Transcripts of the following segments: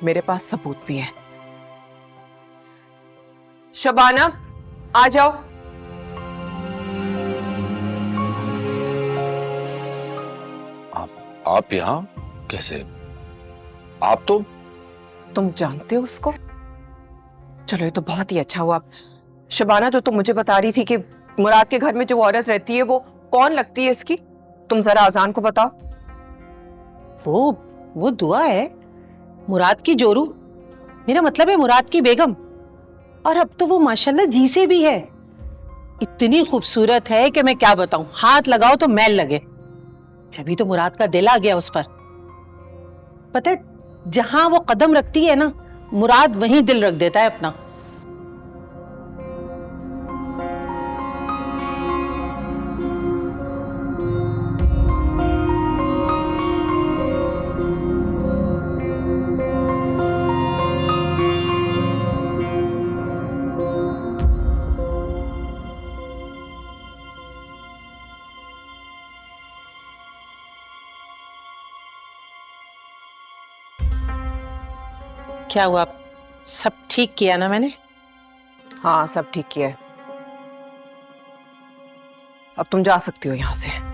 मेरे पास सबूत भी है। शबाना, आ जाओ। आप यहाँ कैसे? आप तो तुम जानते हो उसको? चलो ये तो बहुत ही अच्छा हुआ। शबाना, जो तुम मुझे बता रही थी कि मुराद के घर में जो औरत रहती है वो कौन लगती है इसकी, तुम जरा अजान को बताओ। वो दुआ है, मुराद की जोरू। मेरा मतलब है मुराद की बेगम। और अब तो वो माशाल्लाह जी से भी है। इतनी खूबसूरत है कि मैं क्या बताऊं, हाथ लगाओ तो मैल लगे। अभी तो मुराद का दिल आ गया उस पर। पता है, जहां वो कदम रखती है ना, मुराद वहीं दिल रख देता है अपना। क्या हुआ, सब ठीक किया ना मैंने? हाँ, सब ठीक किया है। अब तुम जा सकती हो यहां से।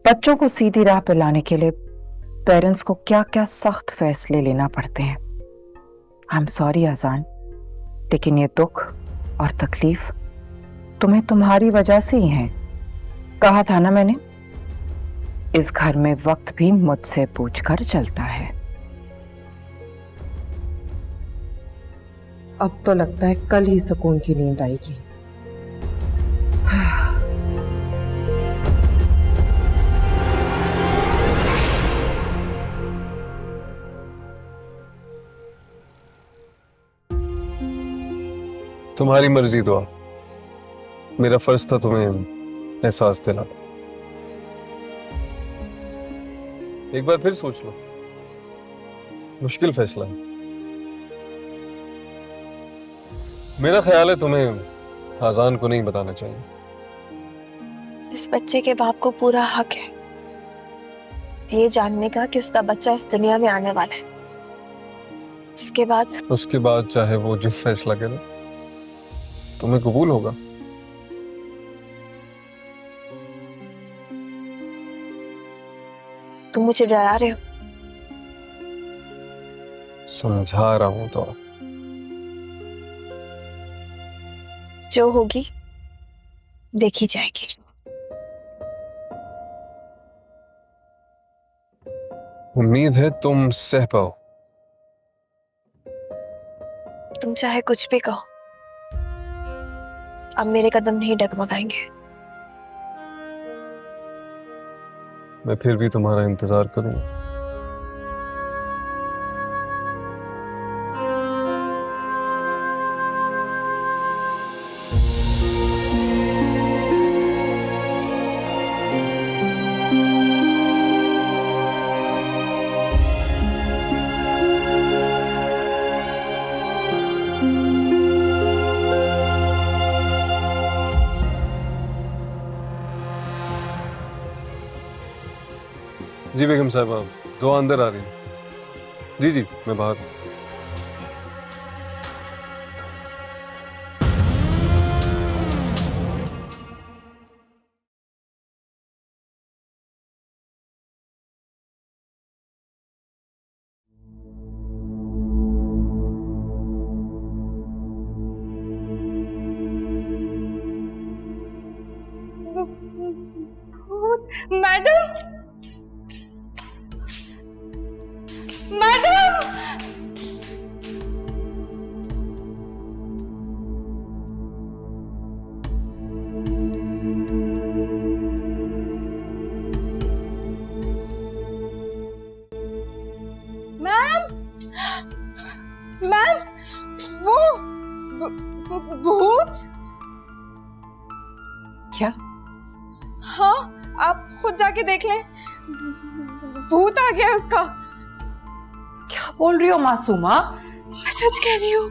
बच्चों को सीधी राह पे लाने के लिए पेरेंट्स को क्या क्या सख्त फैसले लेना पड़ते हैं। आई एम सॉरी अजान, लेकिन ये दुख और तकलीफ तुम्हें तुम्हारी वजह से ही है। कहा था ना मैंने, इस घर में वक्त भी मुझसे पूछकर चलता है। अब तो लगता है कल ही सुकून की नींद आएगी। तुम्हारी मर्जी दुआ, मेरा फर्ज था तुम्हें एहसास दिलाना। एक बार फिर सोच लो, मुश्किल फैसला है। मेरा ख्याल है तुम्हें आजान को नहीं बताना चाहिए। इस बच्चे के बाप को पूरा हक है ये जानने का कि उसका बच्चा इस दुनिया में आने वाला है। उसके बाद चाहे वो जो फैसला करे तुम्हें कबूल होगा। तुम मुझे डरा रहे हो? समझा रहा हूं तो। जो होगी देखी जाएगी। उम्मीद है तुम सह पाओ। तुम चाहे कुछ भी कहो, अब मेरे कदम नहीं डगमगाएंगे। मैं फिर भी तुम्हारा इंतजार करूंगा। जी बेगम साहब, दो अंदर आ रही हैं। जी जी, मैं बाहर हूं। मैडम, मैडम, मैम, मैम, वो भूत? क्या? हाँ, आप खुद जाके देख लें। भूत आ गया है उसका। क्या बोल रही हो मासूमा? मैं सच कह रही हूँ।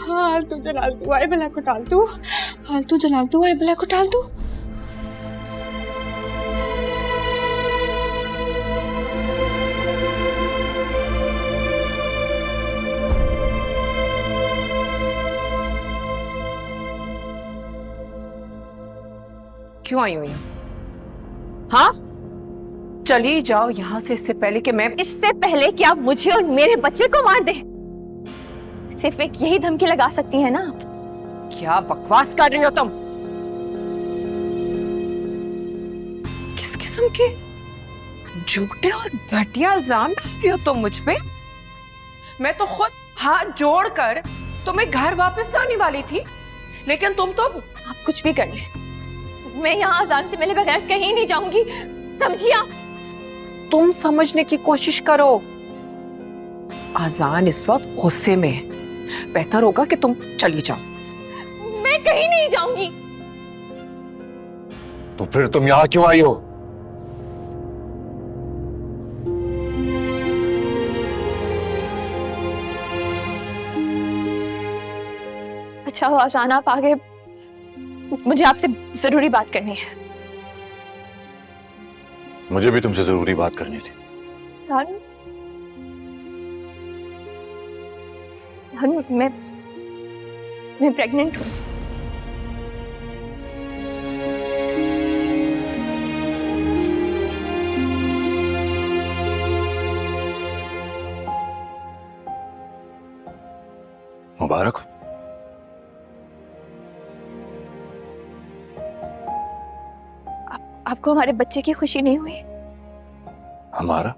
हालतू जलालतू आए भला को टालतू, हालतू जलालतू आए भला को टालतू। क्यों आई हो यहाँ? हाँ, चली जाओ यहाँ से, इससे पहले कि मैं इससे पहले कि आप मुझे और मेरे बच्चे को मार दे, सिर्फ एक यही धमकी लगा सकती है ना आप। क्या बकवास कर रही हो तुम? किस किस्म के झूठे और घटिया इल्जाम डाल रही हो तुम मुझ पे? मैं तो खुद हाथ जोड़कर तुम्हें घर वापस लाने वाली थी, लेकिन तुम तो आप कुछ भी कर ले, मैं यहाँ अजान से मिले बगैर कहीं नहीं जाऊंगी, समझिए आप? तुम समझने की कोशिश करो। आजान इस वक्त गुस्से में है, बेहतर होगा कि तुम चली जाओ। मैं कहीं नहीं जाऊंगी। तो फिर तुम यहाँ क्यों आई हो? अच्छा हुआ अजान आप आ गए, मुझे आपसे जरूरी बात करनी है। मुझे भी तुमसे जरूरी बात करनी थी। सन, मैं प्रेग्नेंट हूँ। मुबारक हो। आपको हमारे बच्चे की खुशी नहीं हुई? हमारा?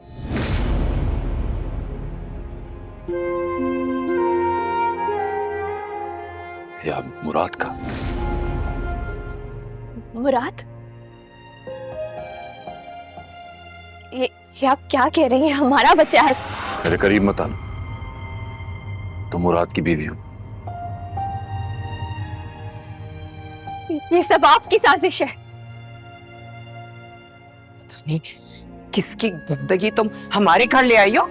या मुराद का? मुराद? ये आप क्या कह रही हैं? हमारा बच्चा है। मेरे करीब मत आना, तुम मुराद की बीवी हो। ये सब आपकी साजिश है। नहीं, किसकी जिंदगी तुम हमारे घर ले आई हो?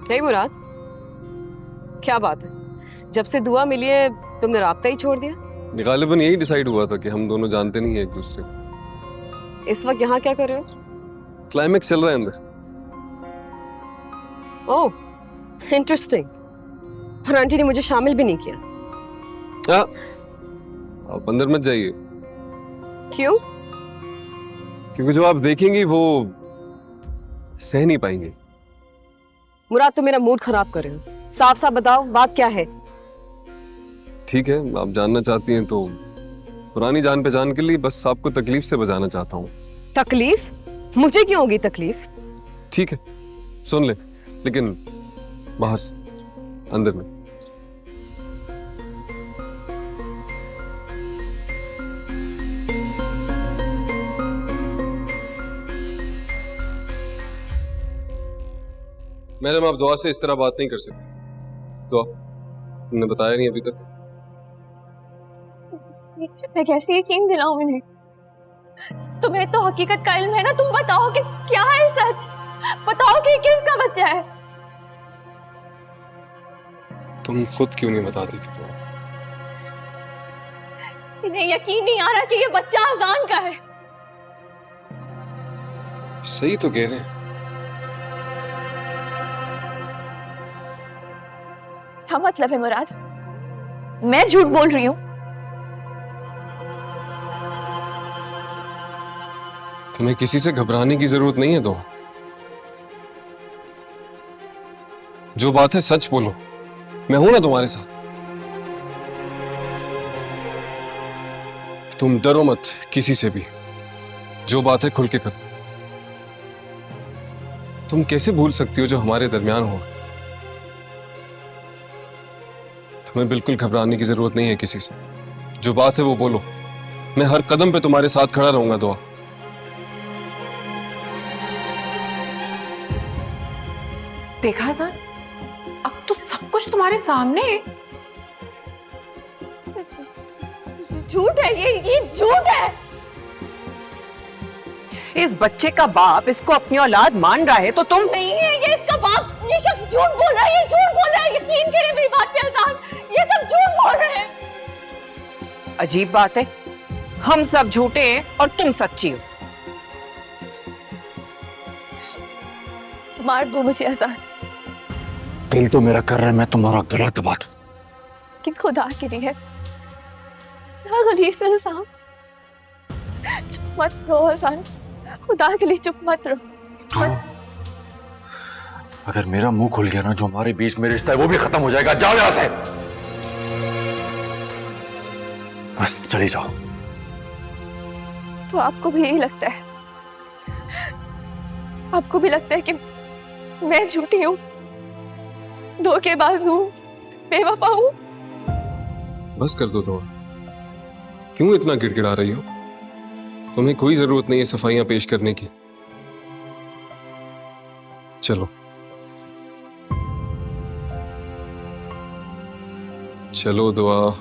नहीं मुराद, क्या बात है? जब से दुआ मिली है तुमने राब्ता ही छोड़ दिया? गालिबन यही डिसाइड हुआ था कि हम दोनों जानते नहीं है एक दूसरे को। इस वक्त यहाँ क्या कर रहे हो? क्लाइमेक्स चल रहा है अंदर। Oh interesting. और आंटी ने मुझे शामिल भी नहीं किया। हाँ, आप अंदर मत जाइए, क्यों? क्योंकि जो आप देखेंगी वो सह नहीं पाएंगे। मुराद तुम मेरा मूड खराब कर रहे हो। साफ साफ बताओ बात क्या है? ठीक है, आप जानना चाहती हैं तो पुरानी जान पहचान के लिए बस आपको तकलीफ से बचाना चाहता हूँ। तकलीफ? मुझे क्यों होगी तकलीफ? ठीक है, सुन ले, लेकिन बाहर से, अंदर में। मैडम, आप दुआ से इस तरह बात नहीं कर सकती। दुआ, तुमने बताया नहीं अभी तक। मैं कैसे यकीन दिलाऊं इन्हें? तुम्हें तो हकीकत का इल्म है ना, तुम बताओ कि क्या है सच, बताओ कि किसका बच्चा है। तुम खुद क्यों नहीं बताती थी? तो इन्हें यकीन नहीं आ रहा कि ये बच्चा अजान का है। सही तो कह रहे हैं। क्या मतलब है मुराद? मैं झूठ बोल रही हूँ? तुम्हें किसी से घबराने की जरूरत नहीं है तो जो बात है सच बोलो, मैं हूं ना तुम्हारे साथ। तुम डरो मत किसी से भी, जो बात है खुल के करो। तुम कैसे भूल सकती हो जो हमारे दरमियान हो। तुम्हें बिल्कुल घबराने की जरूरत नहीं है किसी से, जो बात है वो बोलो। मैं हर कदम पे तुम्हारे साथ खड़ा रहूंगा दुआ। देखा अजान, अब तो सब कुछ तुम्हारे सामने है। झूठ है ये झूठ है। इस बच्चे का बाप इसको अपनी औलाद मान रहा है तो तुम नहीं है ये इसका बाप, ये शख्स झूठ बोल रहा है, ये झूठ बोल रहा है। यकीन करें मेरी बात पे अजान, ये सब झूठ बोल रहे हैं। अजीब बात है, हम सब झूठे हैं और तुम सच्ची हो। मार दो मुझे अजान, दिल तो मेरा कर रहा है मैं तुम्हारा गला दबा दूं। कि खुदा के लिए ना खलीफे साहब, चुप मत रहो अजान, खुदा के लिए चुप मत रहो। तो अगर मेरा मुंह खुल गया ना, जो हमारे बीच में रिश्ता है वो भी खत्म हो जाएगा। जाओ यहां से, बस चली जाओ। तो आपको भी यही लगता है? आपको भी लगता है कि मैं झूठी हूं, धोखेबाज हूं, बेवफा हूं? बस कर दो दुआ, क्यों इतना गिड़गिड़ा रही हो? तुम्हें कोई जरूरत नहीं है सफाइयां पेश करने की। चलो चलो दुआ।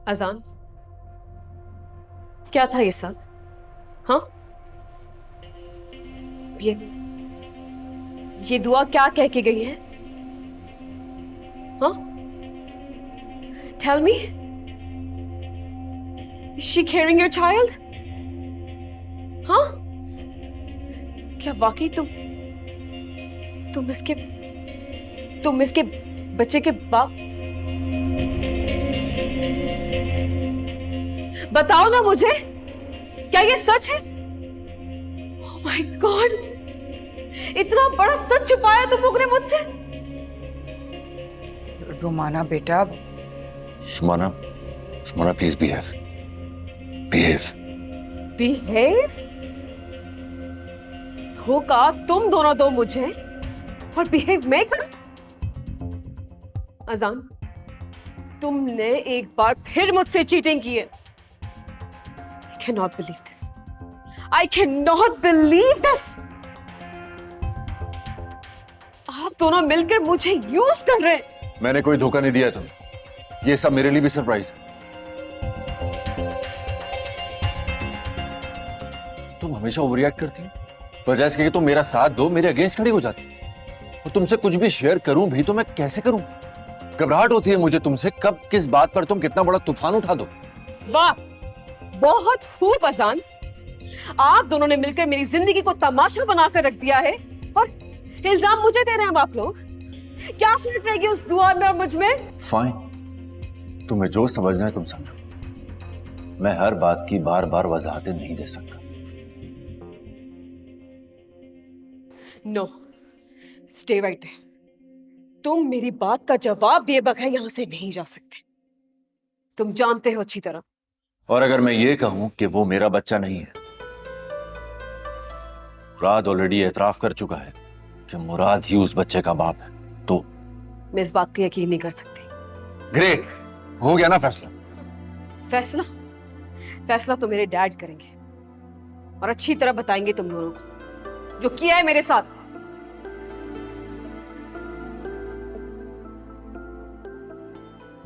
अजान, क्या था ये सब? हाँ, ये दुआ क्या कह के गई है? हाँ, tell me, is she caring your child? हाँ, क्या वाकई तुम इसके बच्चे के बाप? बताओ ना मुझे, क्या ये सच है? ओह माय गॉड, इतना बड़ा सच छुपाया तुम लोगों ने मुझसे। रुमाना बेटा, शुमाना, शुमाना प्लीज बिहेव, बिहेव। बिहेव? धोखा तुम दोनों दो मुझे और बिहेव मैं करूं? अजान, तुमने एक बार फिर मुझसे चीटिंग की है। I cannot believe this. I cannot believe this. आप दोनों मिलकर मुझे यूज कर रहे हैं। मैंने कोई धोखा नहीं दिया तुम्हें, ये सब मेरे लिए भी सरप्राइज है। तुम हमेशा ओवर रिएक्ट करती हो, बजाय इसके कि तुम मेरा साथ दो, मेरे अगेंस्ट खड़ी हो जाती। और तुमसे कुछ भी शेयर करूं भी तो मैं कैसे करूं? घबराहट होती है मुझे तुमसे, कब किस बात पर तुम कितना बड़ा तूफान उठा दो। वाह, बहुत खूब अजान, आप दोनों ने मिलकर मेरी जिंदगी को तमाशा बनाकर रख दिया है और इल्जाम मुझे दे रहे हैं आप लोग। क्या फर्क रहेगी उस दुआ में और मुझ में? फाइन, तुम्हें जो समझना है तुम समझो, मैं हर बात की बार बार वजाहतें नहीं दे सकता। No, stay right there. तुम मेरी बात का जवाब दिए बगैर यहां से नहीं जा सकते। तुम जानते हो अच्छी तरह। और अगर मैं ये कहूं कि वो मेरा बच्चा नहीं है, मुराद ऑलरेडी एतराफ कर चुका है कि मुराद ही उस बच्चे का बाप है, तो मैं इस बात को यकीन नहीं कर सकती। ग्रेट, हो गया ना फैसला। फैसला फैसला तो मेरे डैड करेंगे और अच्छी तरह बताएंगे तुम दोनों को जो किया है मेरे साथ।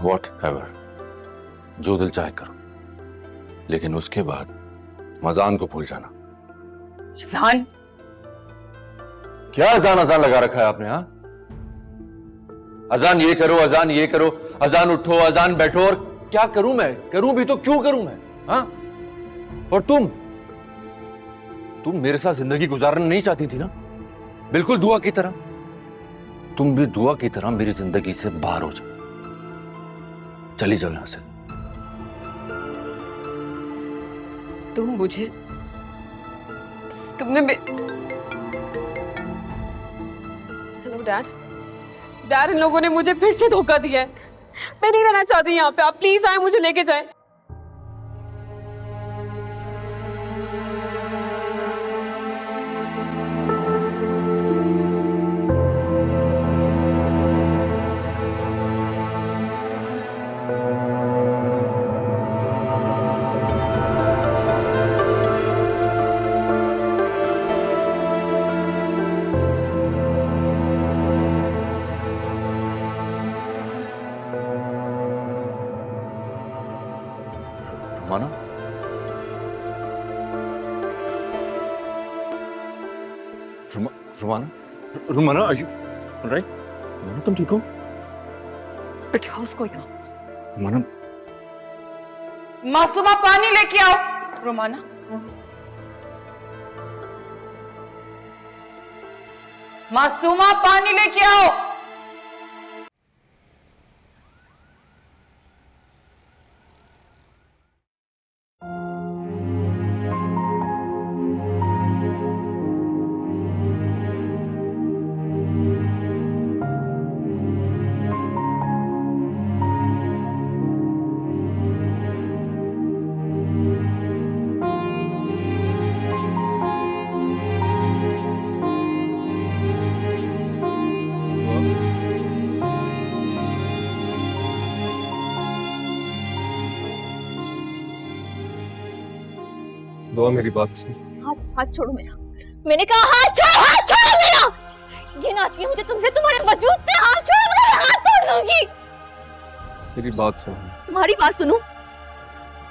वॉट एवर, जो दिल चाहे करो, लेकिन उसके बाद मजान को भूल जाना। अजान, क्या अजान अजान लगा रखा है आपने? हाँ, अजान ये करो, अजान ये करो, अजान उठो, अजान बैठो। और क्या करूं मैं? करूं भी तो क्यों करूं मैं? हाँ, और तुम मेरे साथ जिंदगी गुजारना नहीं चाहती थी ना? बिल्कुल दुआ की तरह। तुम भी दुआ की तरह मेरी जिंदगी से बाहर हो जाओ, चली जाओ यहां से। तुमने हेलो डैड, इन लोगों ने मुझे फिर से धोखा दिया है। मैं नहीं रहना चाहती यहाँ पे, आप प्लीज आए, मुझे लेके जाएं। Rumana, Rumana, are you right? Rumana, तुम ठीक हो? बिठाओ उसको यहाँ। रुमाना, मासूमा, पानी लेके आओ। रोमाना, मासूमा, पानी लेके आओ। दुआ मेरी बात सुन। हाथ छोड़ो मेरा। मैंने कहा हाथ छोड़ो मेरा। घिन आती है मुझे तुमसे, तुम्हारे वजूद पे। हाथ छोड़ो मेरा, हाथ तोड़ दूंगी। मेरी बात सुन। तुम्हारी बात सुनूं?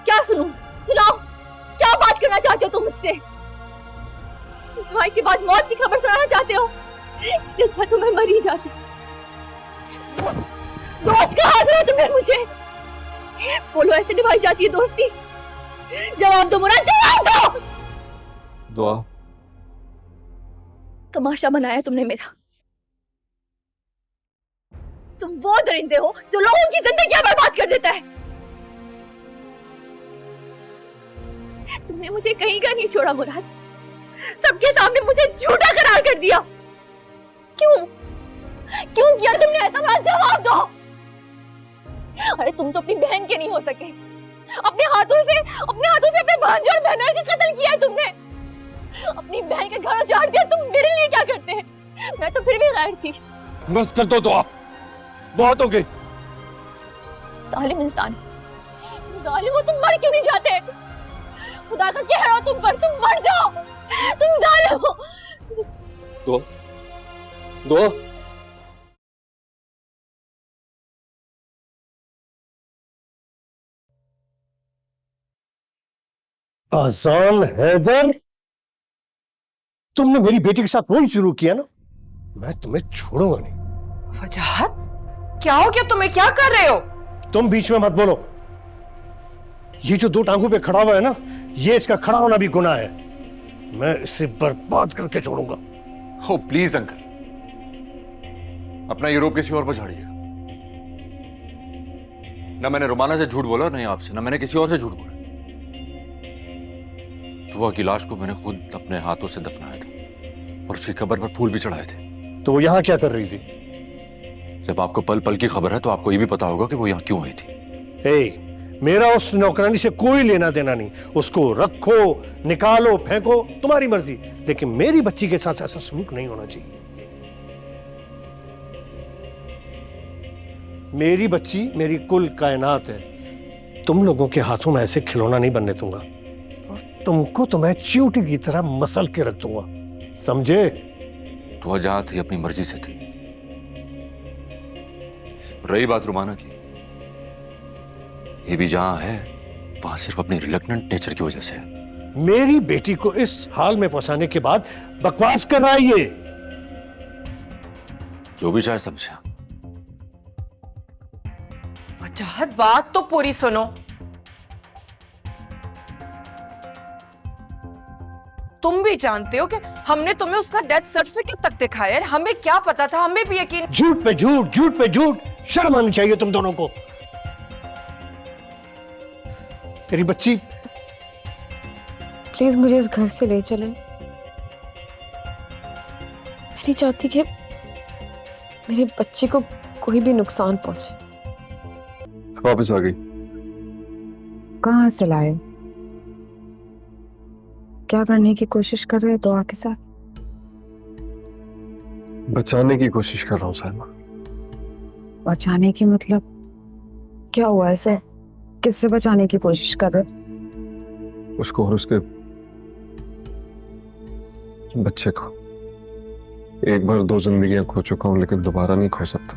क्या सुनूं? सुनाओ, क्या बात करना चाहते हो तुम मुझसे? इस भाई के बाद मौत की खबर सुनाना चाहते हो? इससे अच्छा तो मैं मर ही जाती। दोस्त कहा दो तुम्हें मुझे। बोलो, ऐसे निभाई जाती है दोस्ती? जवाब दो मुराद, जवाब दो। दुआ, तमाशा बनाया तुमने मेरा। तुम वो दरिंदे हो जो लोगों की जिंदगी बर्बाद कर देता है। तुमने मुझे कहीं का नहीं छोड़ा मुराद, सबके सामने मुझे झूठा करार कर दिया। क्यों किया तुमने ऐसा? मुराद, जवाब दो। अरे तुम तो अपनी बहन के नहीं हो सके। अपने हाथों से अपने भांजे और बहनोई का कत्ल किया है तुमने। अपनी बहन के घर उजाड़ दिया। तुम मेरे लिए क्या करते हैं? मैं तो फिर भी गैर थी। बस कर दो दुआ, बहुत हो गई। जालिम इंसान, जालिम हो तुम, मर क्यों नहीं जाते? खुदा का कहर हो तुम पर, तुम मर जाओ। तुम जालिम हो। दुआ, आसान हैदर, तुमने मेरी बेटी के साथ वही शुरू किया ना, मैं तुम्हें छोड़ूंगा नहीं। वजाहत, क्या हो गया तुम्हें? क्या कर रहे हो? तुम बीच में मत बोलो। ये जो दो टांगों पे खड़ा हुआ है ना, ये इसका खड़ा होना भी गुनाह है। मैं इसे बर्बाद करके छोड़ूंगा। ओ प्लीज अंकल, अपना यूरोप किसी और पर झाड़िए। ना मैंने रुमाना से झूठ बोला, नहीं आपसे, ना मैंने किसी और से झूठ बोला। दुआ की लाश को मैंने खुद अपने हाथों से दफनाया था और उसकी कब्र पर फूल भी चढ़ाए थे। तो वो यहाँ क्या कर रही थी? जब आपको पल पल की खबर है तो आपको ये भी पता होगा कि वो यहाँ क्यों आई थी। मेरा उस नौकरानी से कोई लेना देना नहीं। उसको रखो, निकालो, फेंको, तुम्हारी मर्जी, लेकिन मेरी बच्ची के साथ ऐसा सलूक नहीं होना चाहिए। मेरी बच्ची मेरी कुल कायनात है। तुम लोगों के हाथों में ऐसे खिलौना नहीं बनने दूंगा, और तुमको तो मैं चींटी की तरह मसल के रख दूंगा, समझे? तो आजाद थी, अपनी मर्जी से थी। रही बात रुमाना की, ये भी जहां है वहां सिर्फ अपने रिलक्टेंट नेचर की वजह से है। मेरी बेटी को इस हाल में पहुंचाने के बाद बकवास कर रहा है ये। जो भी चाहे समझा। वजाहत, बात तो पूरी सुनो। तुम भी जानते हो कि हमने तुम्हें उसका डेथ सर्टिफिकेट तक दिखाया है। हमें क्या पता था, हमें भी यकीन। झूठ पे झूठ, झूठ पे झूठ, शर्म आनी चाहिए तुम दोनों को। तेरी बच्ची, प्लीज मुझे इस घर से ले चलें। मैं नहीं चाहती कि मेरे बच्चे को कोई भी नुकसान पहुंचे। वापस आ गई? कहाँ से लाए? क्या करने की कोशिश कर रहे हो दुआ के साथ? बचाने की कोशिश कर रहा हूँ साइमा। बचाने की मतलब क्या हुआ? ऐसे किससे बचाने की कोशिश कर रहे हो? उसको और उसके बच्चे को। एक बार 2 जिंदगियां खो चुका हूं, लेकिन दोबारा नहीं खो सकता।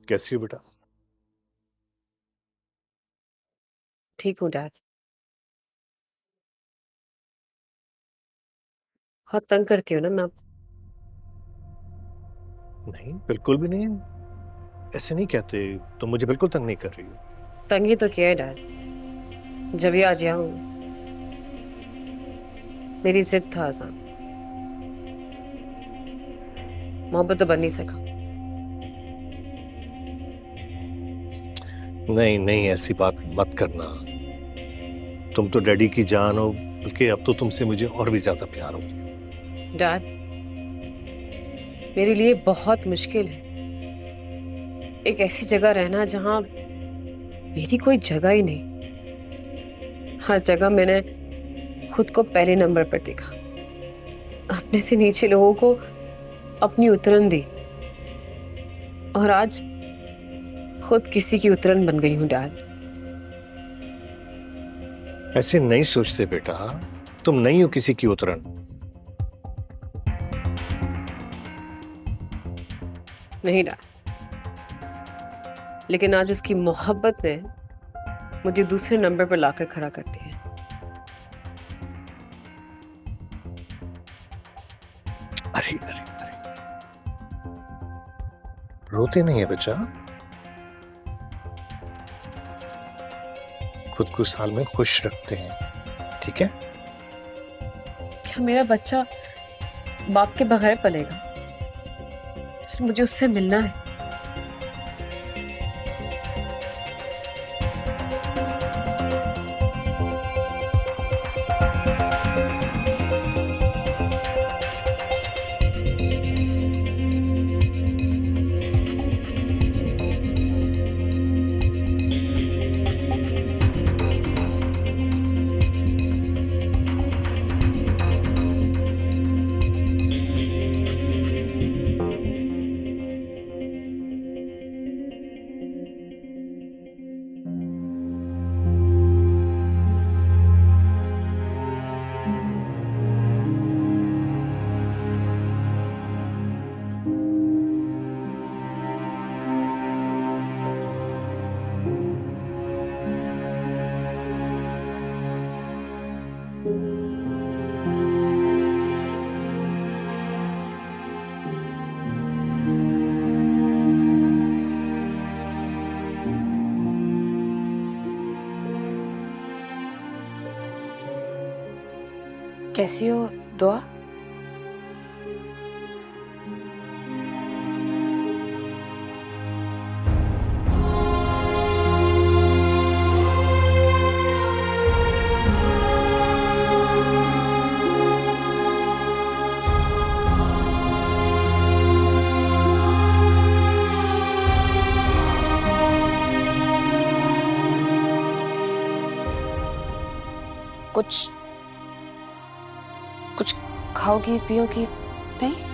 कैसी हो बेटा? ठीक हूँ डैड। बहुत तंग करती हूँ ना मैं आपको? नहीं, बिल्कुल भी नहीं, ऐसे नहीं कहते। तुम मुझे बिल्कुल तंग नहीं कर रही हो। तंग ही तो किया है डैड, जब ही आज यहाँ हूँ। मेरी जिद था आसान, मोहब्बत तो बन नहीं सका। नहीं नहीं, ऐसी बात मत करना। तुम तो डैडी की जान हो, बल्कि अब तो तुमसे मुझे और भी ज्यादा प्यार हो। डैड, मेरे लिए बहुत मुश्किल है एक ऐसी जगह रहना जहां मेरी कोई जगह ही नहीं। हर जगह मैंने खुद को पहले नंबर पर देखा, अपने से नीचे लोगों को अपनी उतरन दी, और आज खुद किसी की उतरन बन गई हूं डैड। ऐसे नहीं सोचते बेटा, तुम नहीं हो किसी की उतरन। नहीं डैड, लेकिन आज उसकी मोहब्बत ने मुझे दूसरे नंबर पर लाकर खड़ा कर दिया है। अरे अरे अरे, रोते नहीं है बच्चा। खुद को साल में खुश रखते हैं, ठीक है? क्या मेरा बच्चा बाप के बगैर पलेगा? मुझे उससे मिलना है। कैसी हो दुआ? कुछ कुछ खाओगी पियोगी नहीं?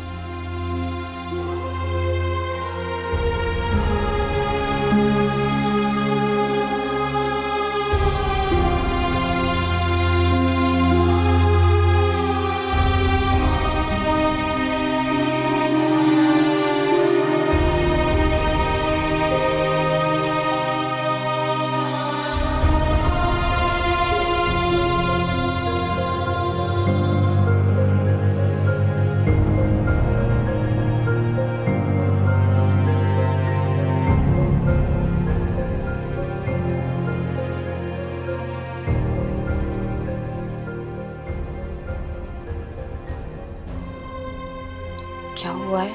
क्या हुआ है?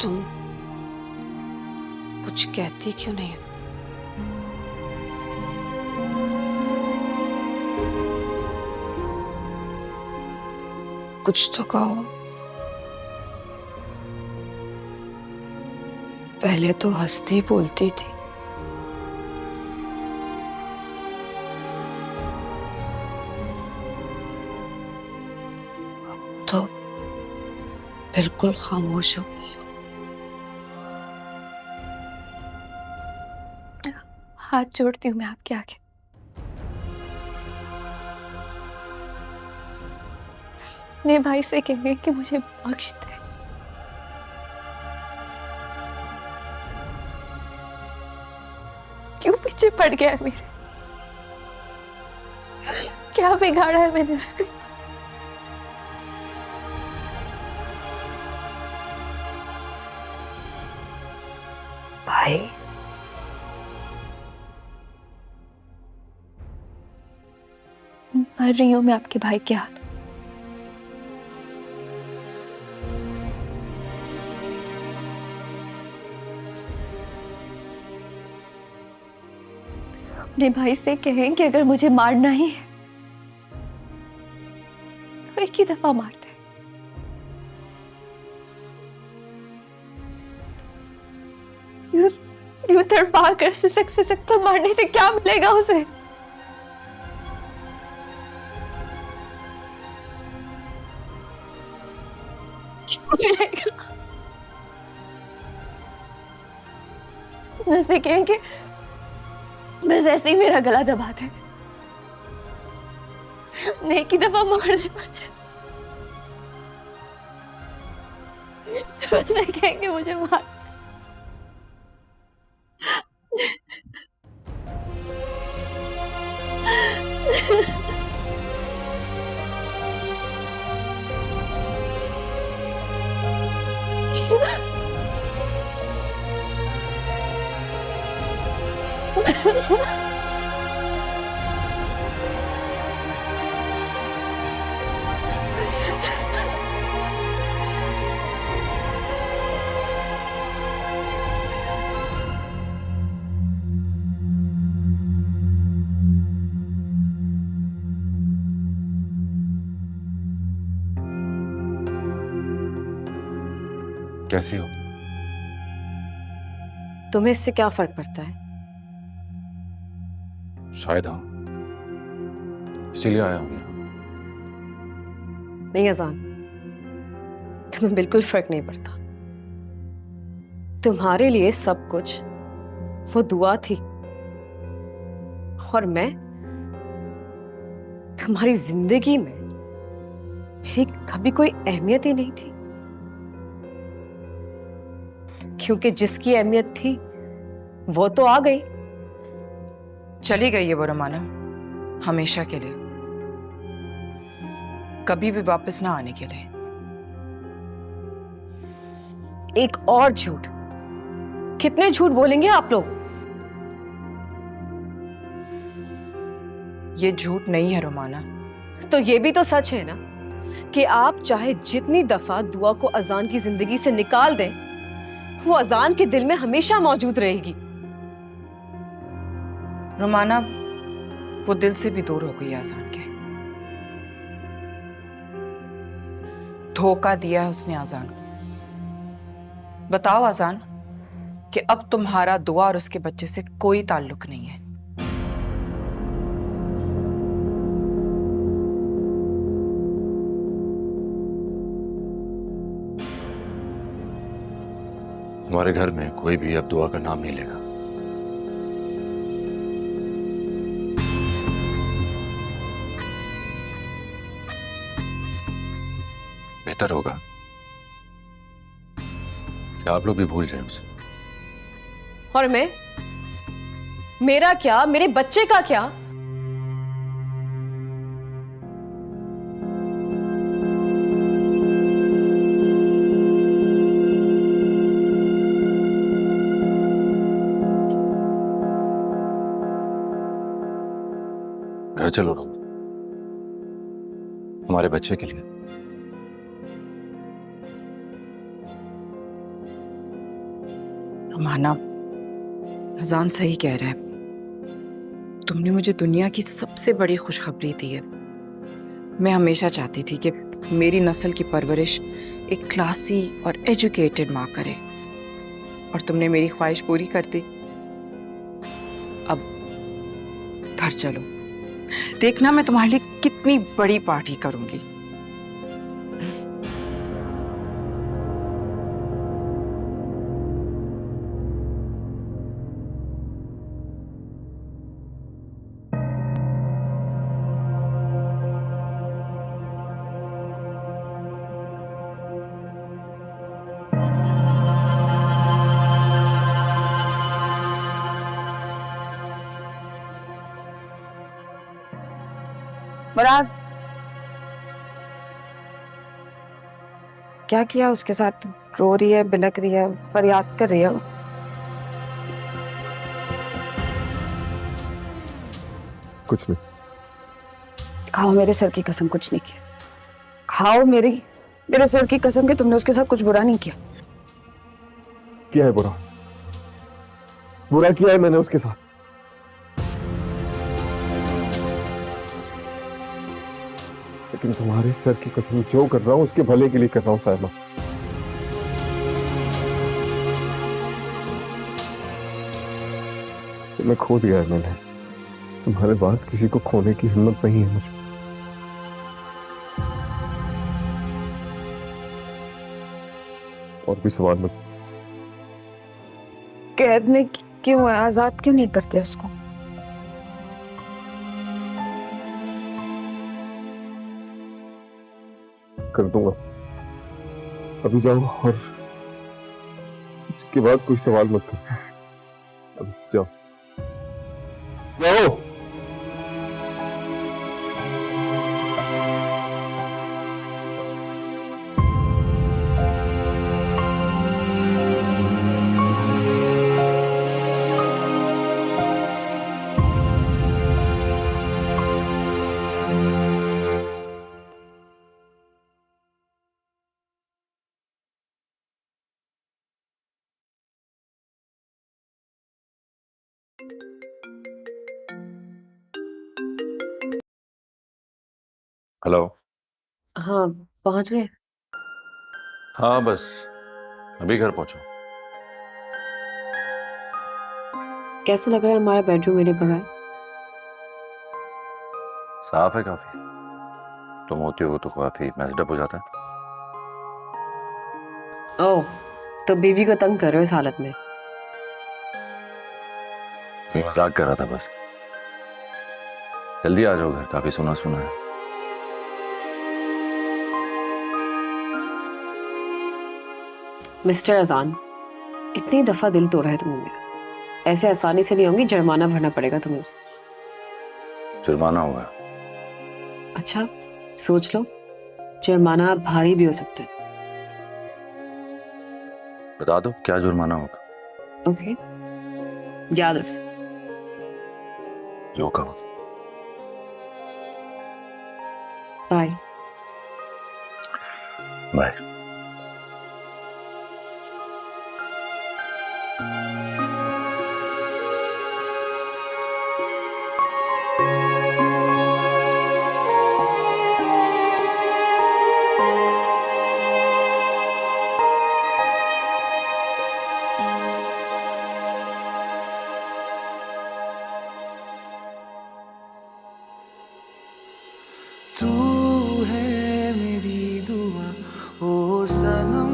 तुम कुछ कहती क्यों नहीं? कुछ तो कहो। पहले तो हंसती बोलती थी, तो बिल्कुल खामोश हो गई। हाथ जोड़ती हूँ मैं आपके आगे। अपने भाई से कहें कि मुझे बख्श दे। क्यों पीछे पड़ गया है मेरे? क्या बिगाड़ा है मैंने उसका? भाई मर रही हूं मैं आपके भाई के हाथ। अपने भाई से कहें कि अगर मुझे मारना ही है तो एक ही दफा मार दे। यूं तड़पा कर सिसक तो मारने से क्या मिलेगा उसे? मिलेगा। उसे कहें कि बस ऐसे ही मेरा गला दबा दे, नहीं की दफा मार दे मुझे। उसे कहें कि मुझे मार दे। कैसी हो? तुम्हें इससे क्या फर्क पड़ता है? शायद हाँ, इसीलिए आया हूं यहाँ। नहीं अजान, तुम्हें बिल्कुल फर्क नहीं पड़ता। तुम्हारे लिए सब कुछ वो दुआ थी और मैं तुम्हारी जिंदगी में मेरी कभी कोई अहमियत ही नहीं थी। क्योंकि जिसकी अहमियत थी वो तो आ गई। चली गई है वो रोमाना, हमेशा के लिए, कभी भी वापस ना आने के लिए। एक और झूठ, कितने झूठ बोलेंगे आप लोग? ये झूठ नहीं है रोमाना। तो ये भी तो सच है ना कि आप चाहे जितनी दफा दुआ को अजान की जिंदगी से निकाल दें, वो अजान के दिल में हमेशा मौजूद रहेगी। रोमाना, वो दिल से भी दूर हो गई है अजान के। धोखा दिया है उसने अजान को। बताओ अजान कि अब तुम्हारा दुआ और उसके बच्चे से कोई ताल्लुक नहीं है। हमारे घर में कोई भी अब दुआ का नाम नहीं लेगा। बेहतर होगा कि आप लोग भी भूल जाएं उसे। और मैं, मेरा क्या, मेरे बच्चे का क्या? घर चलो रोम, हमारे बच्चे के लिए। माना, अजान सही कह रहा है। तुमने मुझे दुनिया की सबसे बड़ी खुशखबरी दी है। मैं हमेशा चाहती थी कि मेरी नस्ल की परवरिश एक क्लासी और एजुकेटेड माँ करे, और तुमने मेरी ख्वाहिश पूरी कर दी। अब घर चलो, देखना मैं तुम्हारे लिए कितनी बड़ी पार्टी करूंगी। मुराद, क्या किया उसके साथ? रो रही है, बिलक रही है, फरियाद कर रही है। कुछ नहीं। खाओ मेरे सर की कसम, कुछ नहीं किया। खाओ मेरे सर की कसम कि तुमने उसके साथ कुछ बुरा नहीं किया। क्या है बुरा? बुरा किया है मैंने उसके साथ? लेकिन तुम्हारे सर की कसम, जो कर रहा हूं उसके भले के लिए कर रहा हूं साहिबा। मैं खो दिया है मैंने। तुम्हारे बाद किसी को खोने की हिम्मत नहीं है मुझे। और भी सवाल मत। कैद में क्यों है? आजाद क्यों नहीं करते उसको? कर दूंगा। अभी जाओ और उसके बाद कोई सवाल मत करो। अभी जाओ जाओ। हेलो। हाँ, पहुंच गए? हाँ बस अभी घर पहुंचो। कैसा लग रहा है हमारा बेडरूम मेरे बगैर? साफ है काफी। तुम होती हो तो काफी मैस्ड अप हो जाता है। ओह, तो बीवी को तंग कर रहे हो इस हालत में? मैं मजाक कर रहा था बस। जल्दी आ जाओ घर, काफी सुना सुना है। मिस्टर अजान, इतनी दफा दिल तोड़ा है तुमने मेरा, ऐसे आसानी से नहीं होंगी, जुर्माना भरना पड़ेगा तुम्हें। जुर्माना होगा? अच्छा सोच लो, जुर्माना भारी भी हो सकता है। बता दो क्या जुर्माना होगा। ओके, याद रख। जो कहो। बाय। बाय। तू है मेरी दुआ ओ सनम,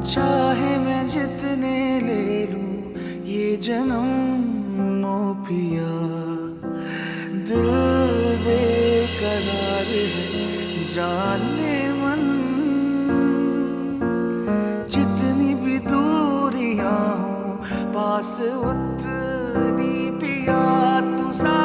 चाहे मैं जितने ले लूं ये जन्म ओ पिया, दिल बेकरार है जाने मन, जितनी भी दूरियां हो पास उतनी पिया तू सा